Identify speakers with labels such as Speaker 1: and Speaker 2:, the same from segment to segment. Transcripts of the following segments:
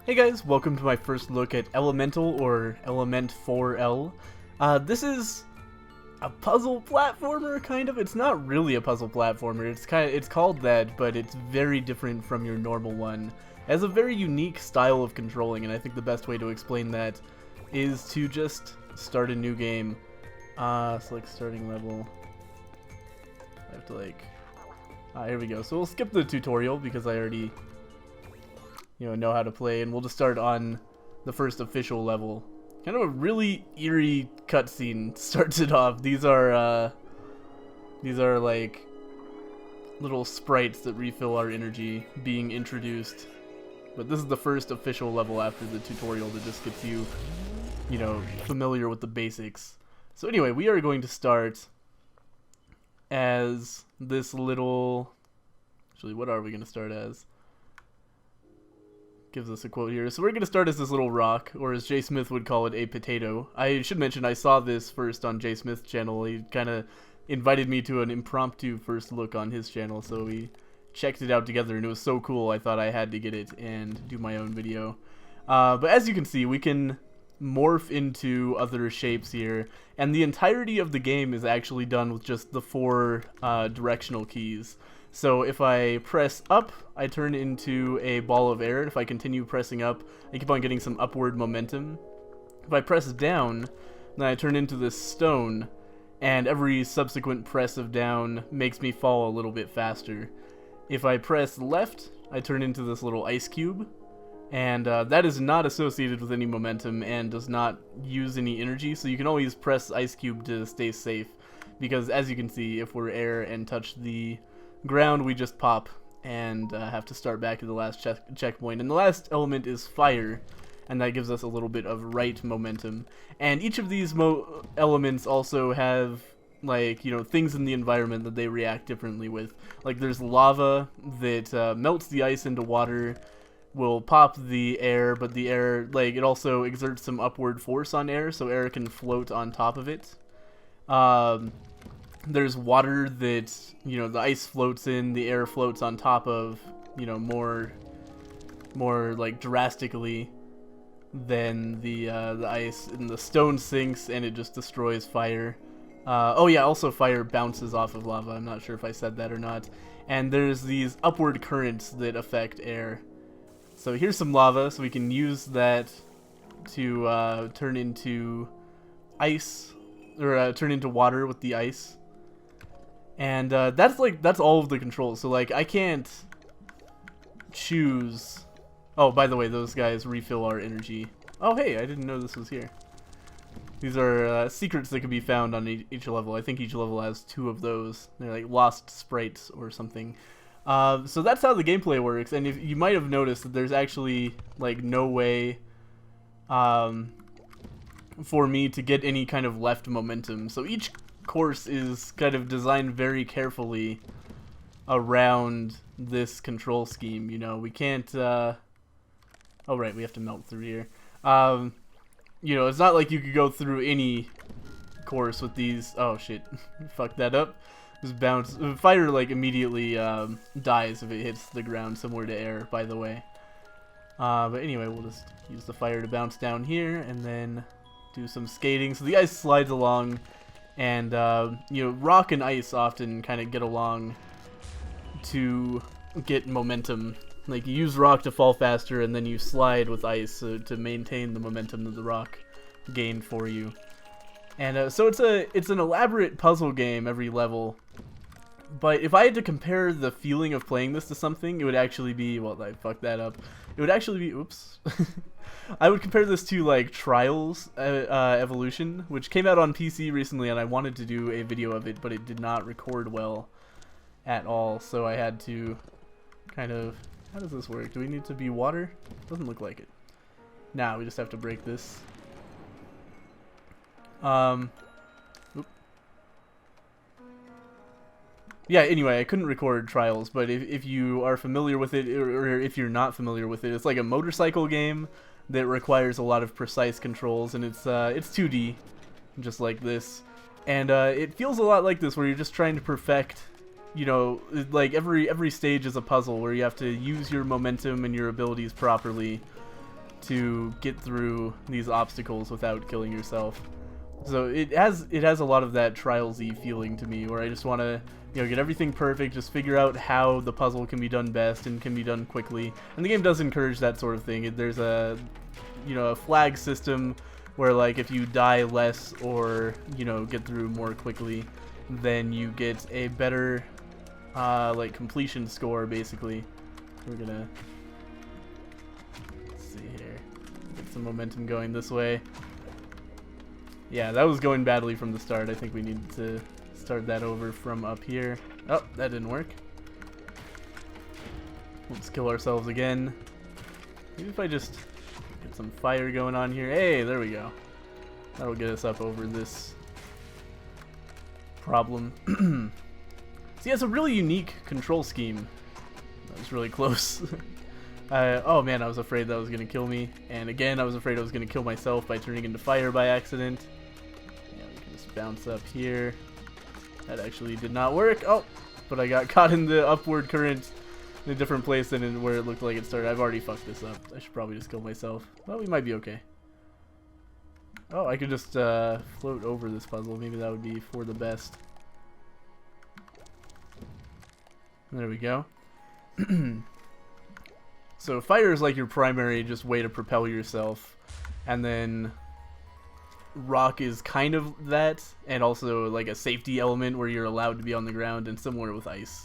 Speaker 1: Hey guys, welcome to my first look at Elemental or Element4l. This is a puzzle platformer, kind of. It's not really a puzzle platformer. It's called that, but it's very different from your normal one. It has a very unique style of controlling, and I think the best way to explain that is to just start a new game. Select starting level. I have to here we go. So we'll skip the tutorial because I already know how to play, and we'll just start on the first official level. Kind of a really eerie cutscene starts it off. These are like little sprites that refill our energy being introduced. But this is the first official level after the tutorial that just gets you, familiar with the basics. So anyway, we are going to start as this little... Actually, what are we going to start as? Gives us a quote here. So we're going to start as this little rock, or as Jay Smith would call it, a potato. I should mention I saw this first on Jay Smith's channel. He kind of invited me to an impromptu first look on his channel, so we checked it out together, and it was so cool I thought I had to get it and do my own video. But as you can see, we can morph into other shapes here, and the entirety of the game is actually done with just the 4 directional keys. So if I press up, I turn into a ball of air. If I continue pressing up, I keep on getting some upward momentum. If I press down, then I turn into this stone, and every subsequent press of down makes me fall a little bit faster. If I press left, I turn into this little ice cube, and that is not associated with any momentum and does not use any energy, so you can always press ice cube to stay safe, because as you can see, if we're air and touch the ground, we just pop and have to start back at the last checkpoint. And the last element is fire, and that gives us a little bit of right momentum. And each of these elements also have things in the environment that they react differently with. Like there's lava that melts the ice into water, will pop the air, but the air, it also exerts some upward force on air, so air can float on top of it. There's water that, the ice floats in, the air floats on top of, more drastically than the ice, and the stone sinks and it just destroys fire. Oh yeah, also fire bounces off of lava. I'm not sure if I said that or not. And there's these upward currents that affect air. So here's some lava, so we can use that to turn into ice, or turn into water with the ice. And that's all of the controls. So I can't choose. Oh, by the way, those guys refill our energy. Oh hey, I didn't know this was here. These are secrets that can be found on each level. I think each level has 2 of those. They're like lost sprites or something. So that's how the gameplay works. And if you might have noticed that there's actually no way for me to get any kind of left momentum. So each course is kind of designed very carefully around this control scheme. We can't oh right, we have to melt through here. It's not like you could go through any course with these. Oh shit, fuck that up. Just bounce. Fire immediately dies if it hits the ground, similar to air, by the way. But anyway, we'll just use the fire to bounce down here and then do some skating. So the ice slides along. And, rock and ice often kind of get along to get momentum. You use rock to fall faster, and then you slide with ice to maintain the momentum that the rock gained for you. And so it's an elaborate puzzle game every level. But if I had to compare the feeling of playing this to something, it would actually be... Well, I fucked that up. It would actually be... Oops. I would compare this to Trials Evolution, which came out on PC recently, and I wanted to do a video of it, but it did not record well at all, so I had to kind of... How does this work? Do we need to be water? Doesn't look like it. Nah, we just have to break this. Yeah, anyway, I couldn't record Trials, but if you are familiar with it, or if you're not familiar with it, it's like a motorcycle game that requires a lot of precise controls, and it's 2D, just like this. And it feels a lot like this, where you're just trying to perfect you know, like every stage is a puzzle where you have to use your momentum and your abilities properly to get through these obstacles without killing yourself. So it has a lot of that Trials-y feeling to me, where I just want to, you know, get everything perfect, just figure out how the puzzle can be done best and can be done quickly. And the game does encourage that sort of thing. There's a, you know, a flag system where, like, if you die less or, you know, get through more quickly, then you get a better like completion score, basically. We're gonna, let's see here, get some momentum going this way. Yeah, that was going badly from the start. I think we need to start that over from up here. Oh, that didn't work. Let's kill ourselves again. Maybe if I just get some fire going on here. Hey, there we go. That'll get us up over this problem. See, it's a really unique control scheme. That was really close. Oh man, I was afraid that was going to kill me. And again, I was afraid I was going to kill myself by turning into fire by accident. Yeah, we can just bounce up here. That actually did not work. Oh, but I got caught in the upward current in a different place than in where it looked like it started. I've already fucked this up. I should probably just kill myself. Well, we might be okay. Oh, I could just float over this puzzle. Maybe that would be for the best. There we go. So fire is like your primary just way to propel yourself, and then rock is kind of that, and also like a safety element where you're allowed to be on the ground, and similar with ice.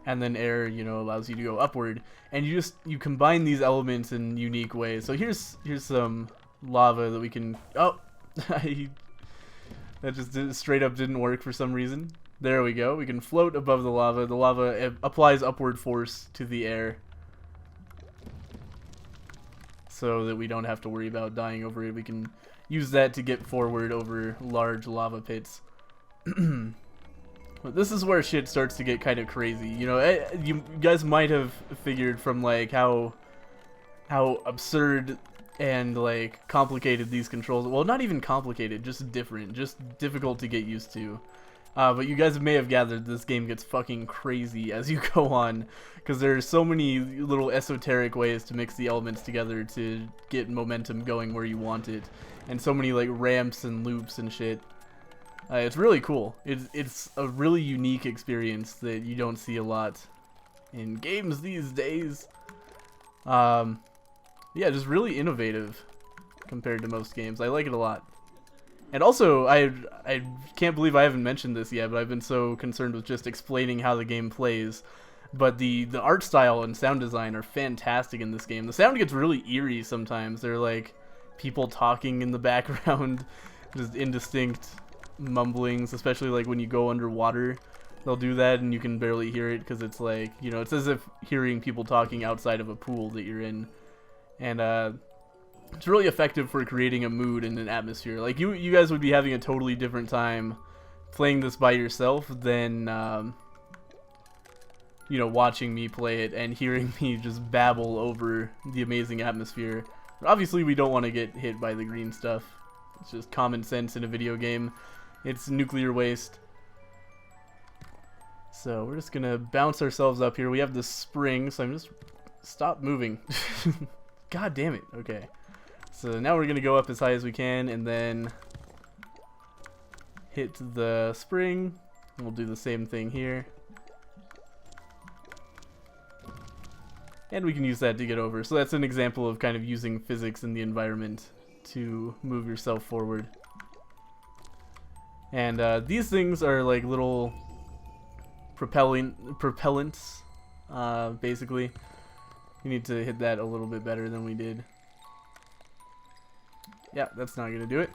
Speaker 1: And then air, you know, allows you to go upward, and you combine these elements in unique ways. So here's some lava that we can, oh, that just straight up didn't work for some reason. There we go. We can float above the lava. The lava applies upward force to the air, so that we don't have to worry about dying over it. We can use that to get forward over large lava pits. But this is where shit starts to get kind of crazy. You know, you guys might have figured from like how absurd and like complicated these controls. Well, not even complicated, just different, just difficult to get used to. But you guys may have gathered this game gets fucking crazy as you go on, because there's so many little esoteric ways to mix the elements together to get momentum going where you want it, and so many like ramps and loops and shit. It's really cool. It's a really unique experience that you don't see a lot in games these days. Yeah, just really innovative compared to most games. I like it a lot. And also, I can't believe I haven't mentioned this yet, but I've been so concerned with just explaining how the game plays. But the art style and sound design are fantastic in this game. The sound gets really eerie sometimes. They're like people talking in the background, just indistinct mumblings, especially like when you go underwater. They'll do that and you can barely hear it because it's like, you know, it's as if hearing people talking outside of a pool that you're in. And it's really effective for creating a mood and an atmosphere. Like you guys would be having a totally different time playing this by yourself than you know, watching me play it and hearing me just babble over the amazing atmosphere. But obviously we don't want to get hit by the green stuff. It's just common sense in a video game. It's nuclear waste. So we're just gonna bounce ourselves up here. We have this spring, so I'm just stop moving. God damn it. Okay. So now we're going to go up as high as we can and then hit the spring. We'll do the same thing here. And we can use that to get over. So that's an example of kind of using physics in the environment to move yourself forward. And these things are like little propellants, basically. You need to hit that a little bit better than we did. Yeah, that's not gonna do it.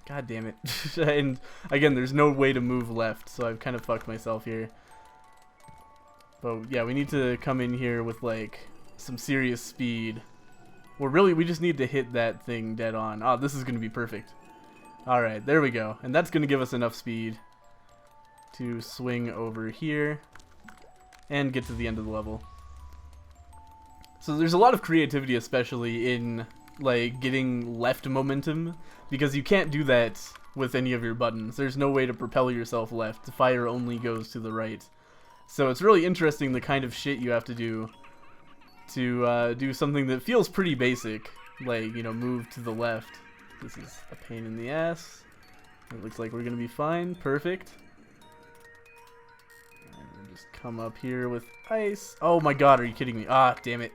Speaker 1: God damn it. And again, there's no way to move left, so I've kind of fucked myself here. But yeah, we need to come in here with like some serious speed. Well, really, we just need to hit that thing dead on. Oh, this is gonna be perfect. Alright, there we go. And that's gonna give us enough speed to swing over here and get to the end of the level. So there's a lot of creativity, especially in like getting left momentum, because you can't do that with any of your buttons. There's no way to propel yourself left. Fire only goes to the right. So it's really interesting the kind of shit you have to do to do something that feels pretty basic, like, you know, move to the left. This is a pain in the ass. It looks like we're gonna be fine. Perfect. And we'll just come up here with ice. Oh my god, are you kidding me? Ah, damn it.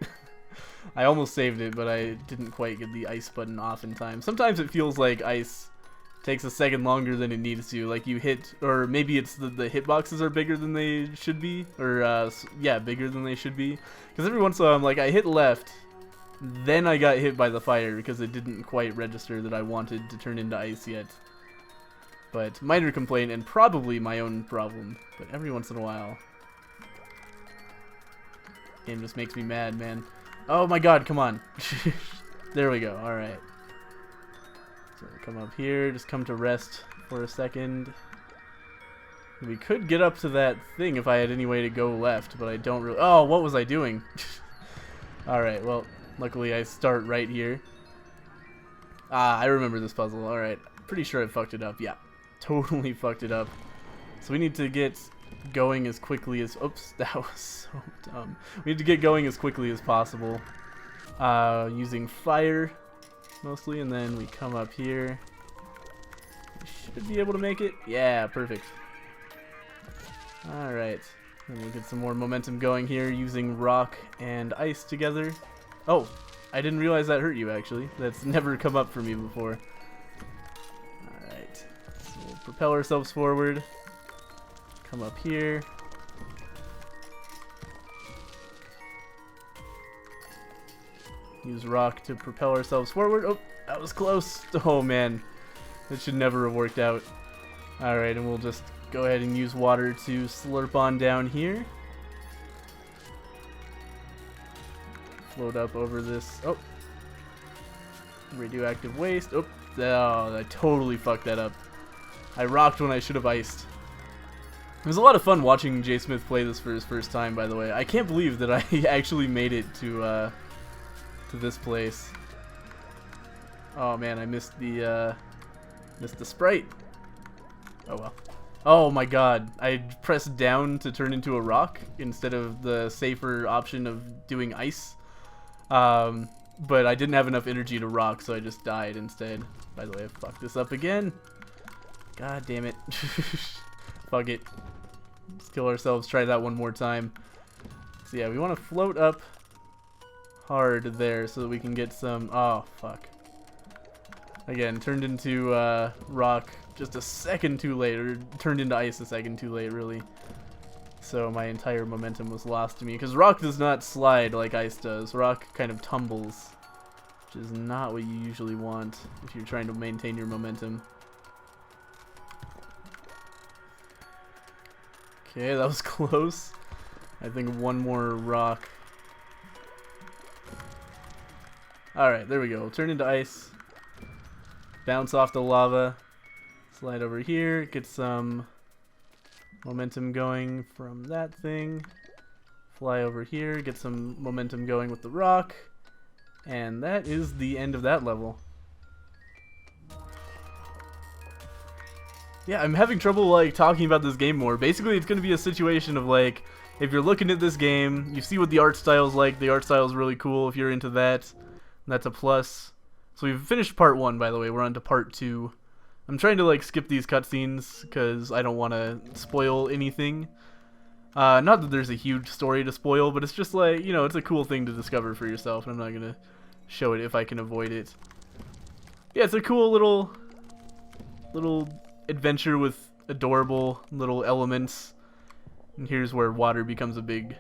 Speaker 1: I almost saved it, but I didn't quite get the ice button off in time. Sometimes it feels like ice takes a second longer than it needs to. Like you hit, or maybe it's the hitboxes are bigger than they should be, or yeah, bigger than they should be. Because every once in a while I'm like, I hit left, then I got hit by the fire because it didn't quite register that I wanted to turn into ice yet. But minor complaint and probably my own problem. But every once in a while, game just makes me mad, man. Oh my god, come on. There we go, alright. So we'll come up here, just come to rest for a second. We could get up to that thing if I had any way to go left, but I don't really... Oh, what was I doing? Alright, well, luckily I start right here. Ah, I remember this puzzle, alright. Pretty sure I fucked it up, yeah. Totally fucked it up. So we need to get going as quickly as... Oops, that was so dumb. We need to get going as quickly as possible. Using fire, mostly, and then we come up here. We should be able to make it. Yeah, perfect. Alright. And we'll get some more momentum going here using rock and ice together. Oh, I didn't realize that hurt you, actually. That's never come up for me before. Alright. So we'll propel ourselves forward. Come up here. Use rock to propel ourselves forward. Oh, that was close. Oh man, that should never have worked out. Alright, and we'll just go ahead and use water to slurp on down here. Float up over this. Oh, radioactive waste. Oh, I totally fucked that up. I rocked when I should have iced. It was a lot of fun watching Jay Smith play this for his first time, by the way. I can't believe that I actually made it to this place. Oh man, I missed the sprite. Oh well. Oh my god, I pressed down to turn into a rock instead of the safer option of doing ice. But I didn't have enough energy to rock, so I just died instead. By the way, I fucked this up again. God damn it. Fuck it. Let's kill ourselves, try that one more time. So yeah, we want to float up hard there so that we can get some... Oh, fuck. Again, turned into rock just a second too late, or turned into ice a second too late, really. So my entire momentum was lost to me, because rock does not slide like ice does. Rock kind of tumbles, which is not what you usually want if you're trying to maintain your momentum. Okay, that was close. I think one more rock. Alright, there we go. Turn into ice. Bounce off the lava. Slide over here. Get some momentum going from that thing. Fly over here. Get some momentum going with the rock. And that is the end of that level. Yeah, I'm having trouble like talking about this game more. Basically, it's going to be a situation of like, if you're looking at this game, you see what the art style's like. The art style's really cool if you're into that. That's a plus. So we've finished part 1, by the way. We're on to part 2. I'm trying to like skip these cutscenes because I don't want to spoil anything. Not that there's a huge story to spoil, but it's just like, you know, it's a cool thing to discover for yourself. And I'm not going to show it if I can avoid it. Yeah, it's a cool little adventure with adorable little elements. And here's where water becomes a big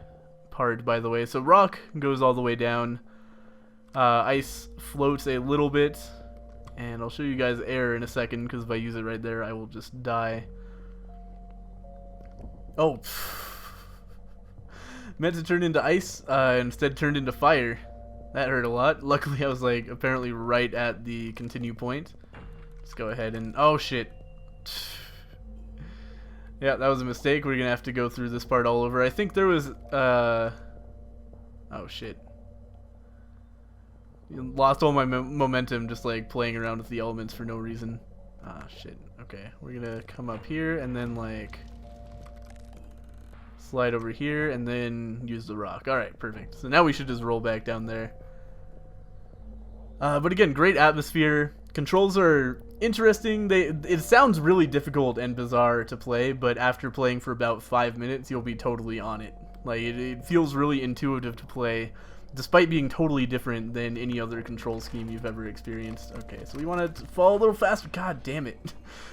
Speaker 1: part, by the way. So rock goes all the way down. Ice floats a little bit. And I'll show you guys air in a second, because if I use it right there, I will just die. Oh. Meant to turn into ice, instead turned into fire. That hurt a lot. Luckily, I was like apparently right at the continue point. Let's go ahead and... Oh, shit. Yeah, that was a mistake. We're gonna have to go through this part all over. I think there was, oh, shit. Lost all my momentum just, like, playing around with the elements for no reason. Ah, shit. Okay, we're gonna come up here and then, like, Slide over here and then use the rock. Alright, perfect. So now we should just roll back down there. But again, great atmosphere. Controls are interesting. It sounds really difficult and bizarre to play, but after playing for about 5 minutes, you'll be totally on it. Like, it feels really intuitive to play, despite being totally different than any other control scheme you've ever experienced. Okay, so we want to fall a little faster. God damn it.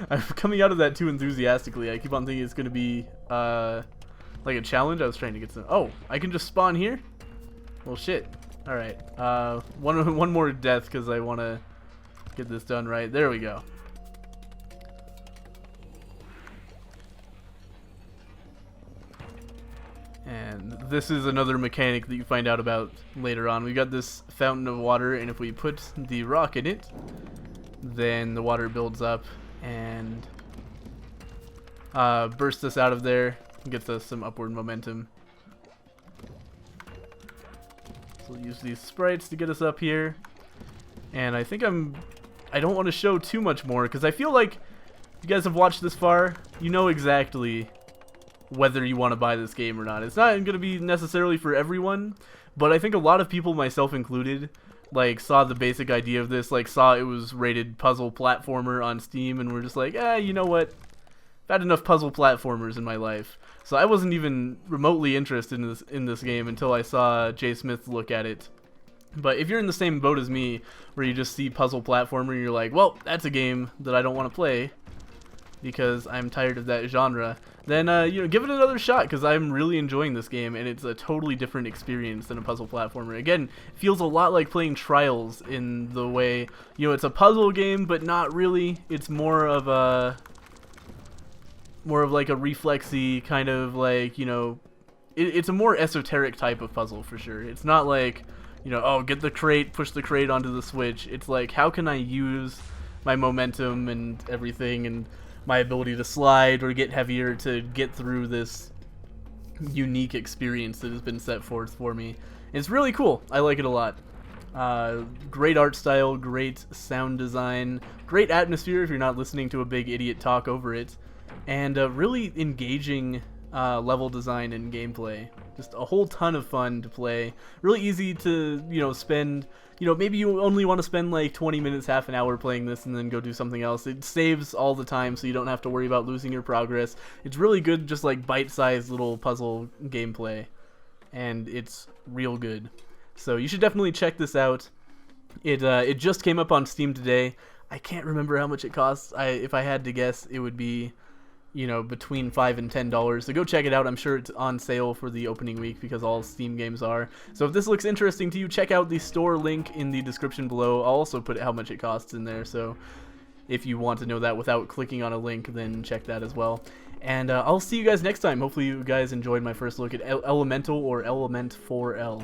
Speaker 1: I'm coming out of that too enthusiastically. I keep on thinking it's going to be, like a challenge. I was trying to get some... Oh, I can just spawn here? Well, shit. Alright, one more death because I want to get this done right. There we go. And this is another mechanic that you find out about later on. We got this fountain of water, and if we put the rock in it, then the water builds up and bursts us out of there, gets us some upward momentum. So we'll use these sprites to get us up here. And I think I don't want to show too much more, because I feel like if you guys have watched this far, you know exactly whether you want to buy this game or not. It's not going to be necessarily for everyone, but I think a lot of people, myself included, like saw the basic idea of this, like saw it was rated puzzle platformer on Steam, and were just like, you know what? I've had enough puzzle platformers in my life. So I wasn't even remotely interested in this game until I saw Jay Smith look at it. But if you're in the same boat as me, where you just see puzzle platformer and you're like, well, that's a game that I don't want to play because I'm tired of that genre, then you know, give it another shot, because I'm really enjoying this game, and it's a totally different experience than a puzzle platformer. Again, it feels a lot like playing Trials in the way, you know, it's a puzzle game, but not really. It's more of like a reflexy kind of, like, you know, it's a more esoteric type of puzzle for sure. It's not like, you know, oh, get the crate, push the crate onto the switch. It's like, how can I use my momentum and everything and my ability to slide or get heavier to get through this unique experience that has been set forth for me. It's really cool. I like it a lot. Great art style, great sound design, great atmosphere if you're not listening to a big idiot talk over it, and really engaging level design and gameplay. Just a whole ton of fun to play. Really easy to, you know, spend, you know, maybe you only want to spend like 20 minutes, half an hour playing this and then go do something else. It saves all the time, so you don't have to worry about losing your progress. It's really good, just like bite-sized little puzzle gameplay, and it's real good. So you should definitely check this out. It just came up on Steam today. I can't remember how much it costs. If I had to guess, it would be, you know, between $5 and $10. So go check it out. I'm sure it's on sale for the opening week, because all Steam games are. So if this looks interesting to you, check out the store link in the description below. I'll also put how much it costs in there, so if you want to know that without clicking on a link, then check that as well. And I'll see you guys next time. Hopefully you guys enjoyed my first look at Elemental or Element4l.